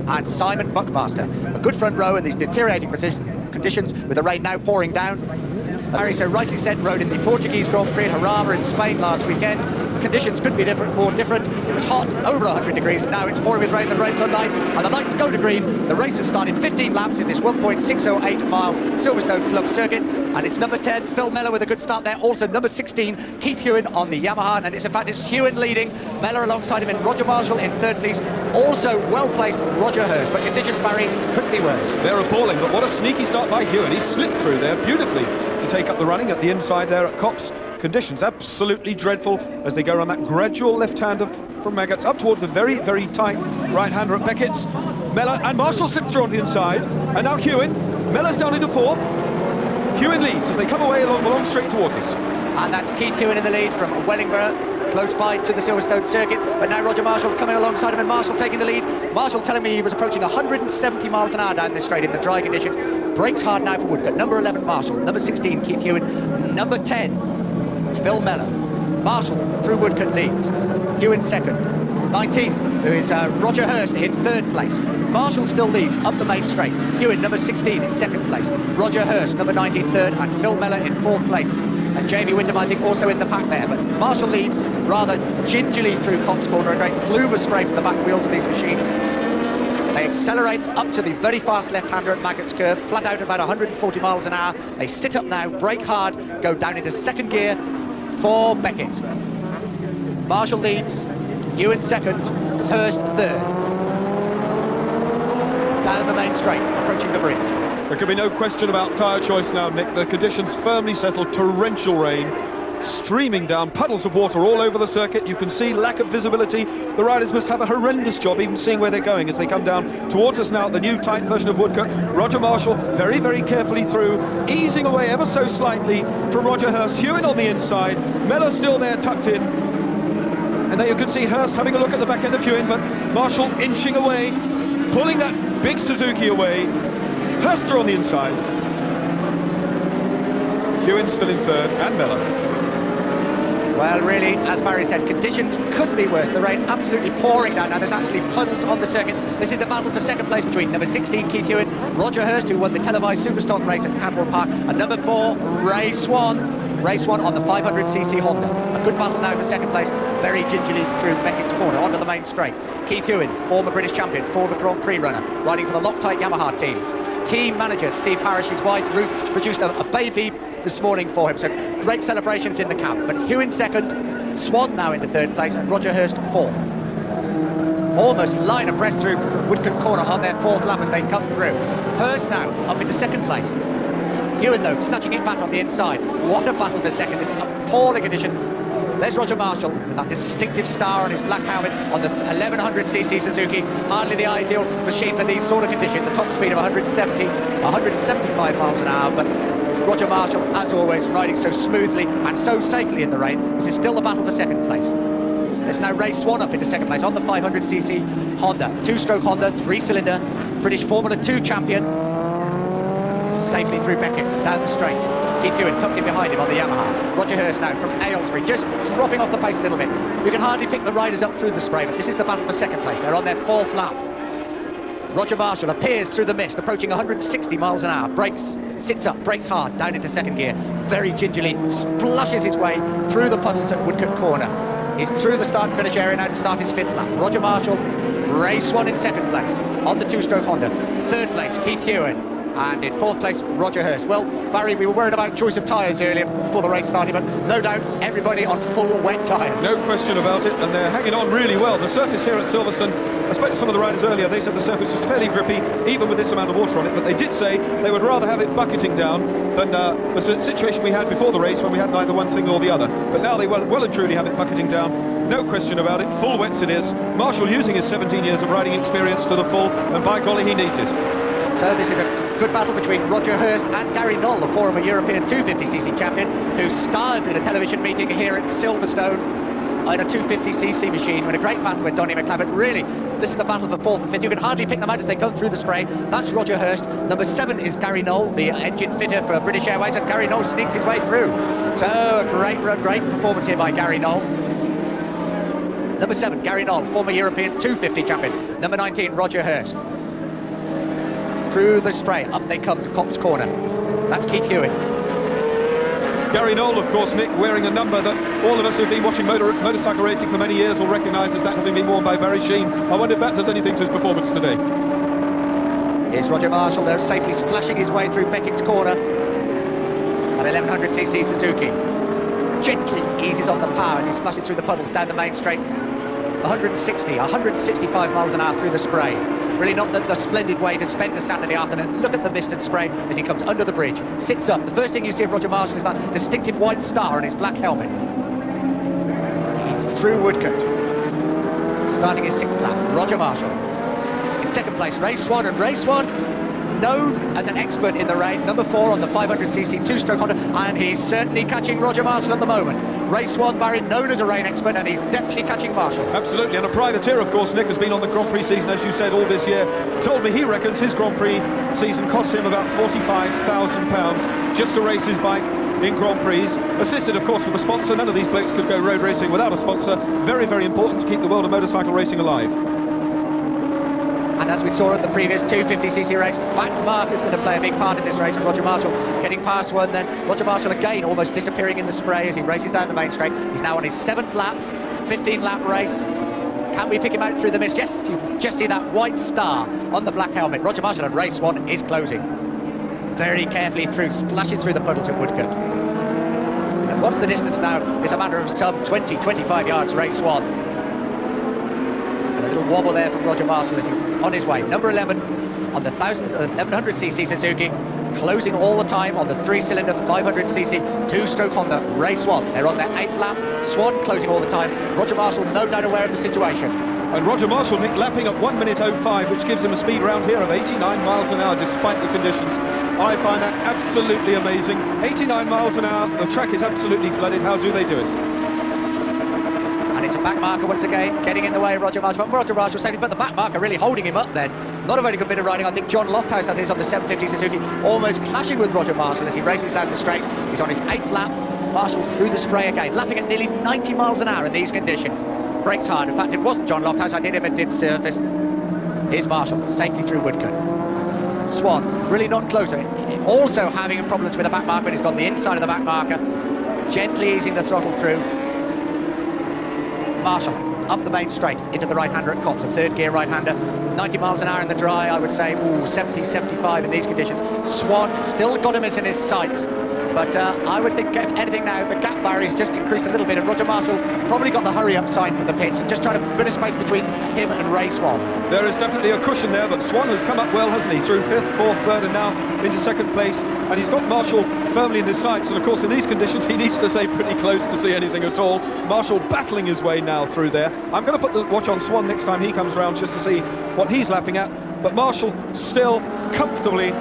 And Simon Buckmaster, a good front row in these deteriorating conditions with the rain now pouring down. Harry so rightly said, rode in the Portuguese Grand Prix at Jarama in Spain last weekend. Conditions could be more different. It was hot, over 100 degrees. Now it's pouring with rain, the rain's on night, and the lights go to green. The race has started 15 laps in this 1.608 mile Silverstone Club circuit, and it's number 10, Phil Mellor, with a good start there. Also number 16, Keith Hewen on the Yamaha, and in fact it's Hewen leading, Mellor alongside him, and Roger Marshall in third place. Also well-placed Roger Hurst, but conditions, Barry, couldn't be worse. They're appalling, but what a sneaky start by Hewen. He slipped through there beautifully to take up the running at the inside there at Copse. Conditions absolutely dreadful as they go around that gradual left-hander from Maggots up towards the very, very tight right-hander at Beckett's. Mellor and Marshall slipped through on the inside, and now Hewen. Mellor's down into fourth. Hewen leads as they come away along the long straight towards us. And that's Keith Hewen in the lead from Wellingborough, close by to the Silverstone circuit, but now Roger Marshall coming alongside him, and Marshall taking the lead. Marshall telling me he was approaching 170 miles an hour down this straight in the dry conditions. Brakes hard now for Woodcote. Number 11 Marshall, number 16 Keith Hewen, number 10 Phil Mellor. Marshall through Woodcote leads, Hewen second, 19 who is Roger Hurst in third place. Marshall still leads up the main straight. Hewen number 16 in second place, Roger Hurst number 19 third, and Phil Mellor in fourth place. And Jamie Wyndham, I think, also in the pack there. But Marshall leads rather gingerly through Copse Corner, a great plume of spray from the back wheels of these machines. They accelerate up to the very fast left-hander at Maggots Curve, flat out about 140 miles an hour. They sit up now, brake hard, go down into second gear for Beckett. Marshall leads, Hewen second, Hurst third. Down the main straight, approaching the bridge. There could be no question about tyre choice now, Nick. The conditions firmly settled, torrential rain streaming down, puddles of water all over the circuit. You can see lack of visibility. The riders must have a horrendous job even seeing where they're going as they come down towards us now at the new tight version of Woodcote. Roger Marshall very, very carefully through, easing away ever so slightly from Roger Hurst. Hewen on the inside, Mellor still there tucked in. And there you can see Hurst having a look at the back end of Hewen, but Marshall inching away, pulling that big Suzuki away. Hurst through on the inside. Hewen still in third, and Mellor. Well, really, as Barry said, conditions couldn't be worse. The rain absolutely pouring down. Now there's actually puddles on the circuit. This is the battle for second place between number 16 Keith Hewen, Roger Hurst, who won the televised Superstock race at Cadwell Park, and number 4 Ray Swan. Ray Swan on the 500cc Honda. A good battle now for second place, very gingerly through Beckett's corner onto the main straight. Keith Hewen, former British champion, former Grand Prix runner, riding for the Loctite Yamaha team. Team manager Steve Parish, his wife Ruth, produced a baby this morning for him, so great celebrations in the camp. But Hewen second, Swan now into third place, and Roger Hurst fourth. Almost line abreast through Woodcote Corner on their fourth lap as they come through. Hurst now up into second place. Hewen though snatching it back on the inside. What a battle for second, it's appalling condition. There's Roger Marshall with that distinctive star on his black helmet on the 1100cc Suzuki. Hardly the ideal machine for these sort of conditions. A top speed of 170, 175 miles an hour. But Roger Marshall, as always, riding so smoothly and so safely in the rain. This is still the battle for second place. There's now Ray Swan up into second place on the 500cc Honda. Two-stroke Honda, three-cylinder, British Formula 2 champion. Safely through Beckett's, down the straight. Keith Hewen tucked in behind him on the Yamaha. Roger Hurst now from Aylesbury, just dropping off the pace a little bit. You can hardly pick the riders up through the spray, but this is the battle for second place. They're on their fourth lap. Roger Marshall appears through the mist, approaching 160 miles an hour. Brakes, sits up, brakes hard, down into second gear. Very gingerly splashes his way through the puddles at Woodcote Corner. He's through the start and finish area now to start his fifth lap. Roger Marshall, Ray Swan in second place on the two-stroke Honda. Third place, Keith Hewen. And in fourth place, Roger Hurst. Well, Barry, we were worried about choice of tyres earlier before the race started, but no doubt everybody on full wet tyres. No question about it, and they're hanging on really well. The surface here at Silverstone, I spoke to some of the riders earlier, they said the surface was fairly grippy, even with this amount of water on it, but they did say they would rather have it bucketing down than the situation we had before the race when we had neither one thing nor the other. But now they well and truly have it bucketing down. No question about it, full wets it is. Marshall using his 17 years of riding experience to the full, and by golly, he needs it. So this is a good battle between Roger Hurst and Gary Knoll, the former European 250cc champion, who starred in a television meeting here at Silverstone on a 250cc machine when a great battle with Donny McLeod. Really, this is the battle for fourth and fifth. You can hardly pick them out as they come through the spray. That's Roger Hurst. Number 7 is Gary Knoll, the engine fitter for British Airways, and Gary Knoll sneaks his way through. So a great performance here by Gary Knoll. Number 7, Gary Knoll, former European 250 champion. Number 19, Roger Hurst. Through the spray, up they come to Copse Corner. That's Keith Hewitt. Gary Knoll, of course, Nick, wearing a number that all of us who've been watching motorcycle racing for many years will recognise as that having been worn by Barry Sheen. I wonder if that does anything to his performance today. Here's Roger Marshall there, safely splashing his way through Beckett's Corner. An 1100cc Suzuki. Gently eases on the power as he splashes through the puddles down the main straight. 165 miles an hour through the spray. Really not the splendid way to spend a Saturday afternoon. Look at the mist and spray as he comes under the bridge, sits up. The first thing you see of Roger Marshall is that distinctive white star on his black helmet. He's through Woodcote, starting his 6th lap. Roger Marshall. In 2nd place, Ray Swan, and Ray Swan, known as an expert in the rain, number 4 on the 500cc two-stroke Honda, and he's certainly catching Roger Marshall at the moment. Ray Swan, Barry, known as a rain expert, and he's definitely catching Marshall. Absolutely, and a privateer, of course, Nick, has been on the Grand Prix season, as you said, all this year. Told me he reckons his Grand Prix season costs him about £45,000 just to race his bike in Grand Prix, assisted, of course, with a sponsor. None of these blokes could go road racing without a sponsor. Very, very important to keep the world of motorcycle racing alive. And as we saw at the previous 250cc race, back marker's going to play a big part in this race, and Roger Marshall getting past one, then Roger Marshall again almost disappearing in the spray as he races down the main straight. He's now on his 7th lap, 15-lap race. Can we pick him out through the mist? Yes, you just see that white star on the black helmet. Roger Marshall and Ray Swan is closing. Very carefully through, splashes through the puddles at Woodcote. And what's the distance now? It's a matter of some 20, 25 yards, Ray Swan. And a little wobble there from Roger Marshall as he's on his way. Number 11 on the 1100cc Suzuki, closing all the time on the 3-cylinder 500cc two-stroke Honda. Ray Swan, they're on their 8th lap. Swan closing all the time. Roger Marshall no doubt aware of the situation. And Roger Marshall, Nick, lapping at 1 minute 05, which gives him a speed around here of 89 miles an hour despite the conditions. I find that absolutely amazing. 89 miles an hour, the track is absolutely flooded. How do they do it? And it's a back marker once again, getting in the way of Roger Marshall. But Roger Marshall saved it, but the back marker really holding him up then. Not a very good bit of riding. I think John Lofthouse, that is, on the 750 Suzuki, almost clashing with Roger Marshall as he races down the straight. He's on his 8th lap. Marshall through the spray again, lapping at nearly 90 miles an hour in these conditions. Brakes hard. In fact, it wasn't John Lofthouse. I did him a surface. Here's Marshall, safely through Woodcote. Swan, really not closer. Also having problems with the back marker, but he's got the inside of the back marker. Gently easing the throttle through. Marshall, up the main straight, into the right-hander at Copse, a 3rd gear right-hander. 90 miles an hour in the dry, I would say, 70, 75 in these conditions. Swan still got him in his sights. But I would think, if anything now, the gap barrier's just increased a little bit, and Roger Marshall probably got the hurry-up sign from the pits, and just trying to bit of space between him and Ray Swan. There is definitely a cushion there, but Swan has come up well, hasn't he? Through 5th, 4th, 3rd, and now into 2nd place. And he's got Marshall firmly in his sights, and of course in these conditions he needs to stay pretty close to see anything at all. Marshall battling his way now through there. I'm going to put the watch on Swan next time he comes round just to see what he's lapping at. But Marshall still comfortably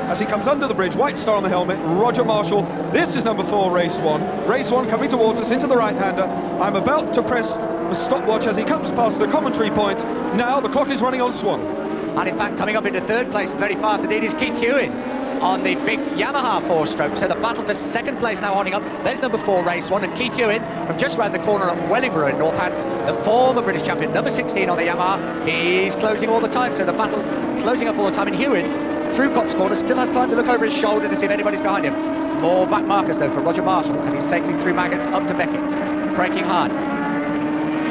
as he comes under the bridge, white star on the helmet. Roger Marshall, this is number 4, Ray Swan. Ray Swan coming towards us into the right-hander. I'm about to press the stopwatch as he comes past the commentary point. Now the clock is running on Swan. And in fact, coming up into 3rd place very fast indeed is Keith Hewitt on the big Yamaha 4-stroke. So the battle for 2nd place now holding up. There's number 4, Ray Swan, and Keith Hewitt from just round the corner at Wellingborough in Northants, the former British champion, number 16 on the Yamaha. He's closing all the time, so the battle closing up all the time. And Hewitt, through Copse Corner, still has time to look over his shoulder to see if anybody's behind him. More back markers though for Roger Marshall as he's safely through Maggots up to Beckett, braking hard.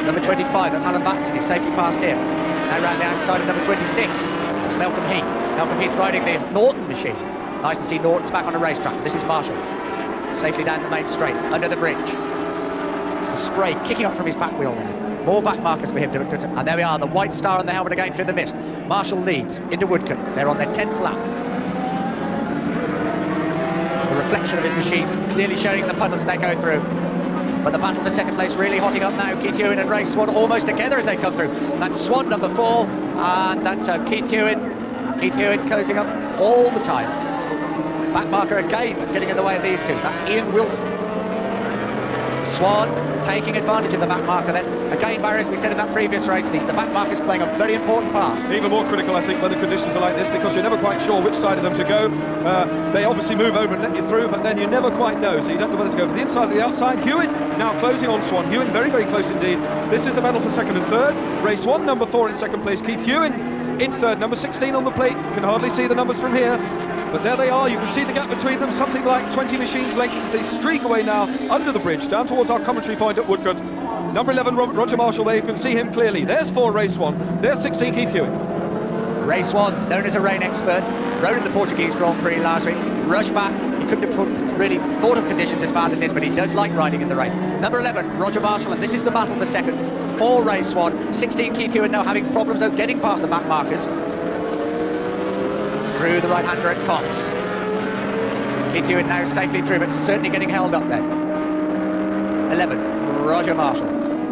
Number 25, that's Alan Batson, he's safely past him. Now round the outside of number 26, that's Malcolm Heath. Malcolm Heath riding the Norton machine. Nice to see Norton's back on a racetrack. This is Marshall, safely down the main straight, under the bridge. The spray kicking up from his back wheel there. More back markers for him to and there we are, the white star on the helmet again through the mist. Marshall leads into Woodcote. They're on their 10th lap. The reflection of his machine clearly showing the puddles they go through. But the battle for 2nd place really hotting up now. Keith Hewitt and Ray Swan almost together as they come through. That's Swan number 4, and that's Keith Hewitt. Keith Hewitt closing up all the time. Back marker again getting in the way of these two. That's Ian Wilson. Swan taking advantage of the back marker then. Again, Barry, as we said in that previous race, the back marker is playing a very important part. Even more critical, I think, when the conditions are like this, because you're never quite sure which side of them to go. They obviously move over and let you through, but then you never quite know, so you don't know whether to go for the inside or the outside. Hewitt now closing on Swan. Hewitt very, very close indeed. This is a battle for second and third. Race 1, number 4 in second place. Keith Hewitt in third, number 16 on the plate. You can hardly see the numbers from here, but there they are. You can see the gap between them, something like 20 machines lengths as they streak away now under the bridge, down towards our commentary point at Woodcote. Number 11, Roger Marshall, there you can see him clearly. There's 4, race 1. There's 16, Keith Hewitt. Race 1, known as a rain expert, rode in the Portuguese Grand Prix last week, rushed back. He couldn't have really thought of conditions as bad as this, but he does like riding in the rain. Number 11, Roger Marshall, and this is the battle for second for race 1. 16, Keith Hewitt now having problems of getting past the back markers. Through the right-hander at Cops. Keith Hewitt now safely through, but certainly getting held up then. 11, Roger Marshall.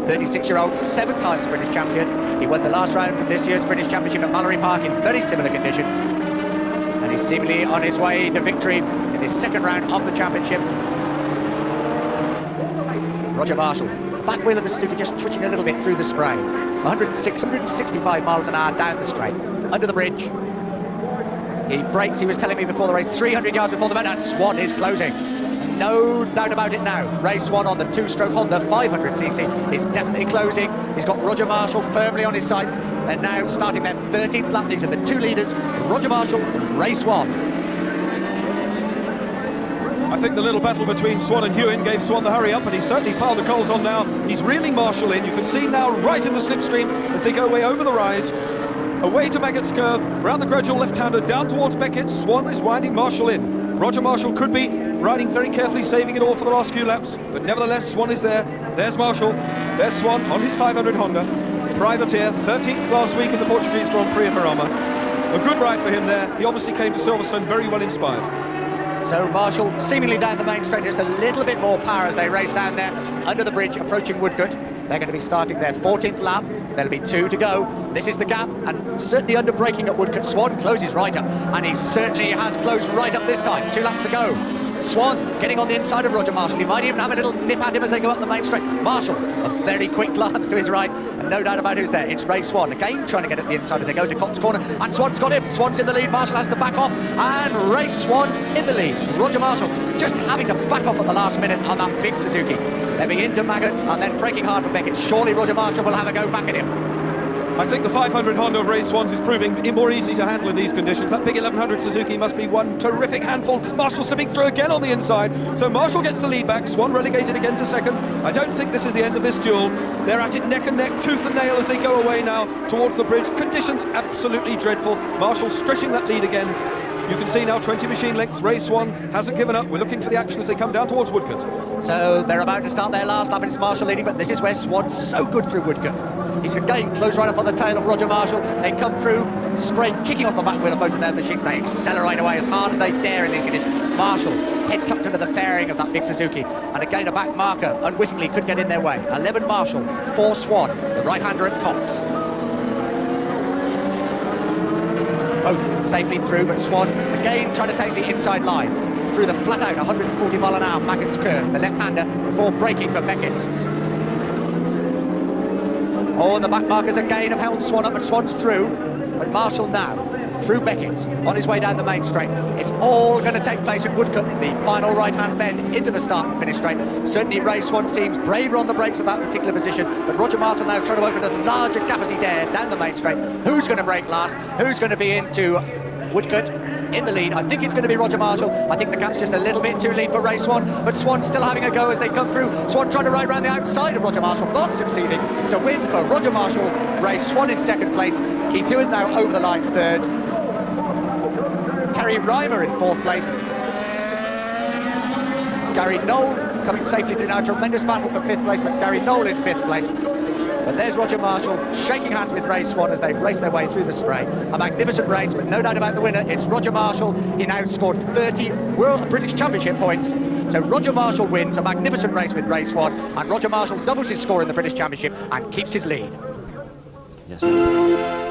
36-year-old, 7 times British champion. He won the last round of this year's British Championship at Mallory Park in very similar conditions. And he's seemingly on his way to victory in this second round of the championship. Roger Marshall, the back wheel of the Suzuki just twitching a little bit through the spray. 165 miles an hour down the straight, under the bridge. He brakes, he was telling me before the race, 300 yards before the man, and Swan is closing. No doubt about it now. Race 1 on the 2-stroke Honda 500cc is definitely closing. He's got Roger Marshall firmly on his sights. They're now starting their 13th lap. These are the 2 leaders, Roger Marshall and race 1. I think the little battle between Swan and Hewitt gave Swan the hurry up, and he's certainly piled the coals on now. He's reeling Marshall in. You can see now right in the slipstream as they go away over the rise. Away to Maggott's Curve, round the gradual left-hander, down towards Beckett. Swan is winding Marshall in. Roger Marshall could be riding very carefully, saving it all for the last few laps, but nevertheless Swan is there. There's Marshall, there's Swan on his 500 Honda. Privateer, 13th last week in the Portuguese Grand Prix of Marama. A good ride for him there. He obviously came to Silverstone very well inspired. So Marshall seemingly down the main straight, just a little bit more power as they race down there under the bridge approaching Woodcote. They're going to be starting their 14th lap. There'll be 2 to go. This is the gap, and certainly under braking at Woodcote. Swan closes right up, and he certainly has closed right up this time. 2 laps to go. Swan getting on the inside of Roger Marshall. He might even have a little nip at him as they go up the main straight. Marshall, a very quick glance to his right, and no doubt about who's there. It's race 1, again trying to get at the inside as they go to Cott's corner, and Swan's got him. Swan's in the lead. Marshall has to back off, and race 1 in the lead. Roger Marshall just having to back off at the last minute on that big Suzuki. They begin to Maggott's and then braking hard for Beckett. Surely Roger Marshall will have a go back at him. I think the 500 Honda of race 1's is proving more easy to handle in these conditions. That big 1100 Suzuki must be one terrific handful. Marshall slipping through again on the inside. So Marshall gets the lead back. Swan relegated again to second. I don't think this is the end of this duel. They're at it neck and neck, tooth and nail as they go away now towards the bridge. Conditions absolutely dreadful. Marshall stretching that lead again. You can see now 20 machine lengths. Race 1 hasn't given up. We're looking for the action as they come down towards Woodcote. So they're about to start their last lap, and it's Marshall leading, but this is where Swan's so good through Woodcote. He's again close right up on the tail of Roger Marshall. They come through, spray kicking off the back wheel of both of their machines. They accelerate away as hard as they dare in these conditions. Marshall, head tucked under the fairing of that big Suzuki, and again a back marker unwittingly could get in their way. 11 Marshall, 4 Swan, the right-hander at Cox. Both safely through, but Swan again trying to take the inside line through the flat-out 140 mile an hour Maggott's Curve, the left-hander, before braking for Beckett. Oh, and the back markers again have held Swan up, but Swan's through. But Marshall now through Beckett on his way down the main straight. It's all going to take place at Woodcote, the final right-hand bend into the start and finish straight. Certainly race 1 seems braver on the brakes at that particular position, but Roger Marshall now trying to open as large a gap as he dare down the main straight. Who's going to brake last? Who's going to be into Woodcote in the lead? I think it's going to be Roger Marshall. I think the gap's just a little bit too lead for race 1, but Swan still having a go as they come through. Swan trying to ride around the outside of Roger Marshall, not succeeding. It's a win for Roger Marshall. Race 1 in second place. Keith Hewitt now over the line third. Terry Reimer in 4th place. Gary Knoll coming safely through now. Tremendous battle for 5th place, but Gary Knoll in 5th place. But there's Roger Marshall shaking hands with race 1 as they race their way through the spray. A magnificent race, but no doubt about the winner. It's Roger Marshall. He now scored 30 British Championship points. So Roger Marshall wins a magnificent race with race 1, and Roger Marshall doubles his score in the British Championship and keeps his lead. Yes.